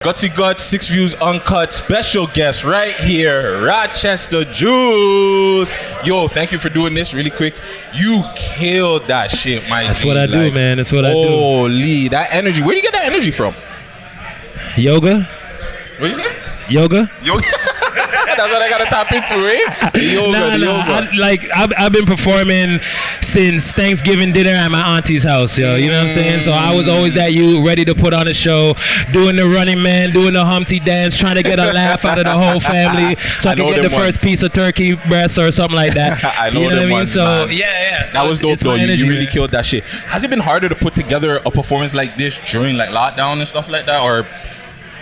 Gutsy Guts, 6 Views Uncut, special guest right here, Rochester Juice. Yo, thank you for doing this really quick. You killed that shit, my That's G. what I do, man. That's what I do. Holy, that energy. Where do you get that energy from? Yoga. What do you say? Yoga. Yoga. That's what I gotta tap into, eh? The yoga, I've been performing since Thanksgiving dinner at my auntie's house, yo. You know what I'm saying? So I was always that you, ready to put on a show, doing the Running Man, doing the Humpty dance, trying to get a laugh out of the whole family, so I could get the first piece of turkey breast or something like that. I know, you know what I mean? Ones, So man. yeah. So that was dope, though. energy, You really killed that shit. Has it been harder to put together a performance like this during like lockdown and stuff like that, or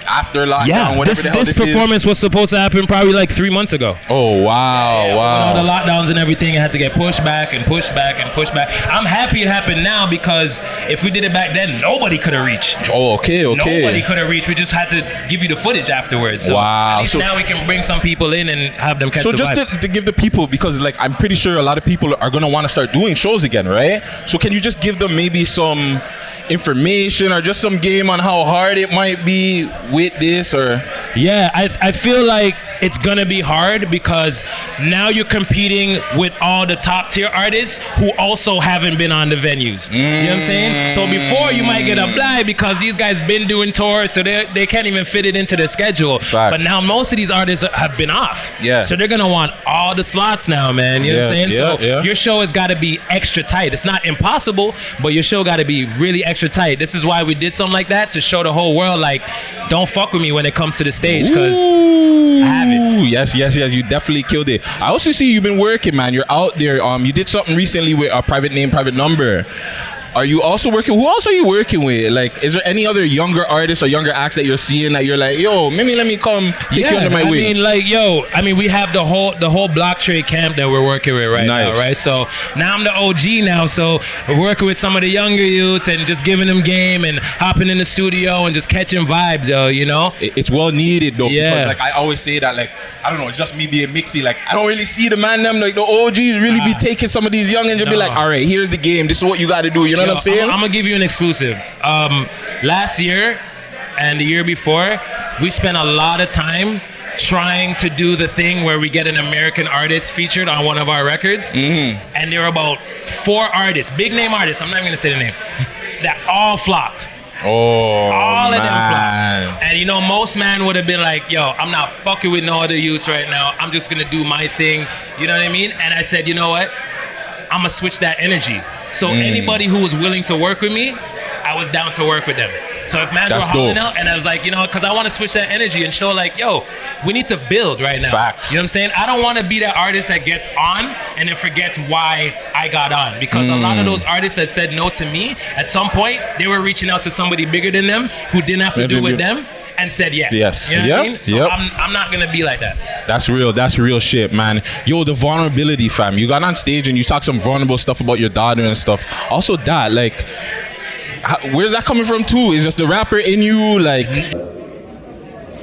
after lockdown? Yeah, Whatever the hell this performance was supposed to happen probably like 3 months ago. Oh wow, wow! All the lockdowns and everything, it had to get pushed back and pushed back and pushed back. I'm happy it happened now, because if we did it back then, nobody could have reached. Oh, okay. Nobody could have reached. We just had to give you the footage afterwards. So wow. At least now we can bring some people in and have them catch the vibe. So just to give the people, because like I'm pretty sure a lot of people are gonna want to start doing shows again, right? So can you just give them maybe some information or just some game on how hard it might be with this? Or yeah, I feel like it's gonna be hard, because now you're competing with all the top tier artists who also haven't been on the venues. You know what I'm saying? So before, you might get a blind because these guys been doing tours, so they can't even fit it into their schedule. Facts. But now most of these artists have been off. Yeah. So they're gonna want all the slots now, man. You know what I'm saying? Yeah. Your show has got to be extra tight. It's not impossible, but your show got to be really extra tight. This is why we did something like that, to show the whole world, like, don't fuck with me when it comes to the stage, because I have it. Yes, you definitely killed it. I also see you've been working, man. You're out there. You did something recently with a private name, private number. Are you also working? Who else are you working with? Like, is there any other younger artists or younger acts that you're seeing that you're like, yo, maybe let me come take you under my wing? I mean, we have the whole block trade camp that we're working with right now, right? So now I'm the OG now, so we're working with some of the younger youths and just giving them game and hopping in the studio and just catching vibes, yo, you know? It's well needed, though, yeah. because like I always say that, like, I don't know, it's just me being mixy. Like, I don't really see the man them, like the OGs really be taking some of these young and just be like, all right, here's the game. This is what you got to do. You know what I'm saying? I'm gonna give you an exclusive. Last year and the year before, we spent a lot of time trying to do the thing where we get an American artist featured on one of our records. And there were about 4 artists, big name artists, I'm not even gonna say the name, that all flopped. All of them flopped. And you know, most man would have been like, yo, I'm not fucking with no other youths right now. I'm just gonna do my thing. You know what I mean? And I said, you know what? I'm gonna switch that energy. So anybody who was willing to work with me, I was down to work with them. So if mans were hollering out, and I was like, you know, because I want to switch that energy and show like, yo, we need to build right now. Facts. You know what I'm saying? I don't want to be that artist that gets on and then forgets why I got on. Because a lot of those artists that said no to me, at some point, they were reaching out to somebody bigger than them who didn't have to do with them, and said yes. Yes. You know what I mean? So I'm not gonna be like that. That's real shit, man. Yo, the vulnerability, fam. You got on stage and you talk some vulnerable stuff about your daughter and stuff. Also that, like, where's that coming from too? Is just the rapper in you, like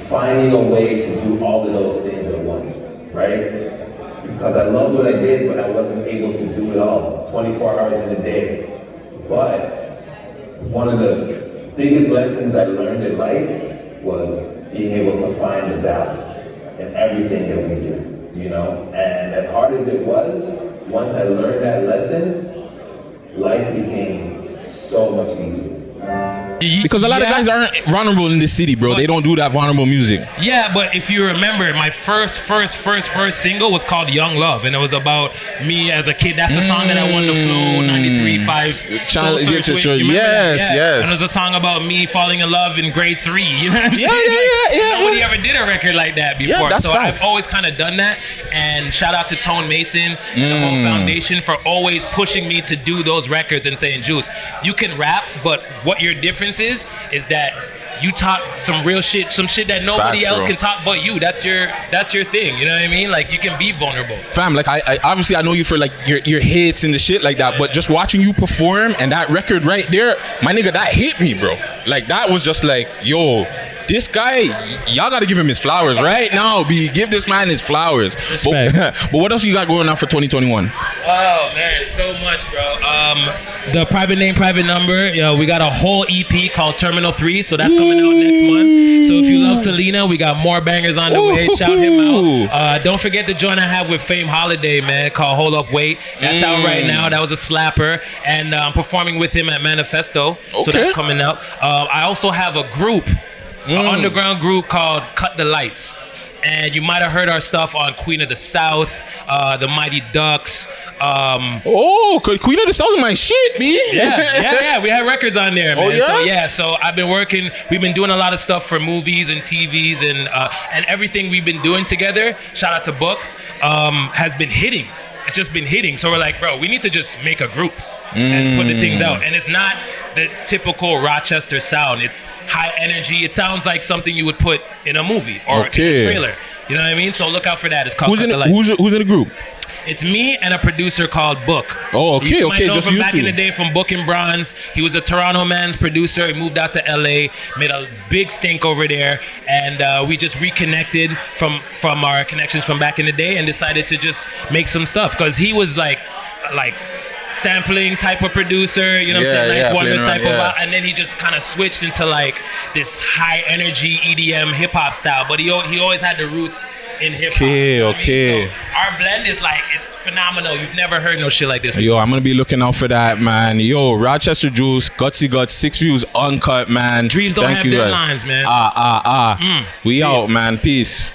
finding a way to do all of those things at once, right? Because I loved what I did, but I wasn't able to do it all 24 hours in a day. But one of the biggest lessons I learned in life was being able to find the balance in everything that we do, you know? And as hard as it was, once I learned that lesson, life became so much easier. Because a lot of guys aren't vulnerable in this city, bro. They don't do that vulnerable music. Yeah, but if you remember, my first single was called Young Love, and it was about me as a kid. That's the song that I won the Flow 93.5 Soul Search with. Remember that? Yes. And it was a song about me falling in love in grade 3. You know what I'm saying? Yeah. Nobody ever did a record like that before. Yeah, that's so facts. I've always kind of done that. And shout out to Tone Mason and the whole foundation for always pushing me to do those records and saying, Juice, you can rap, but what your difference is that you talk some real shit, some shit that nobody else can talk but you. That's your thing. You know what I mean? Like, you can be vulnerable. Fam, like I obviously I know you for like your hits and the shit like that, but just watching you perform and that record right there, my nigga, that hit me, bro. Like, that was just like, yo, this guy, y'all got to give him his flowers right now. Give this man his flowers. Respect. But what else you got going on for 2021? Oh man, so much, bro. The private name, private number. We got a whole EP called Terminal 3, so that's coming out next month. So if you love Selena, we got more bangers on the way. Shout him out. Don't forget the joint I have with Fame Holiday, man, called Hold Up Wait. That's out right now. That was a slapper, and I'm performing with him at Manifesto. So that's coming up. I also have a group, an underground group called Cut the Lights. And you might have heard our stuff on Queen of the South, the Mighty Ducks. Queen of the South is my shit, B. Yeah. We had records on there, man. Oh, yeah? So I've been working. We've been doing a lot of stuff for movies and TVs and everything we've been doing together. Shout out to Book. Has been hitting. It's just been hitting. So we're like, bro, we need to just make a group and put the things out. And it's not the typical Rochester sound. It's high energy. It sounds like something you would put in a movie or in a trailer. You know what I mean? So look out for that. It's called Who's in the group? It's me and a producer called Book. Oh, okay, You might know just from you back two. in the day from Book and Bronze. He was a Toronto man's producer. He moved out to LA, made a big stink over there, and we just reconnected from our connections from back in the day and decided to just make some stuff because he was like sampling type of producer, you know what I'm saying? Like Wonders type of, and then he just kind of switched into like this high energy EDM hip hop style, but he always had the roots in hip hop. Okay. So our blend is like, it's phenomenal. You've never heard no shit like this before. Yo, I'm gonna be looking out for that, man. Yo, Rochester Juice, Gutsy Guts, 6 Views Uncut, man. Dreams don't have deadlines, man. We out, man. Peace.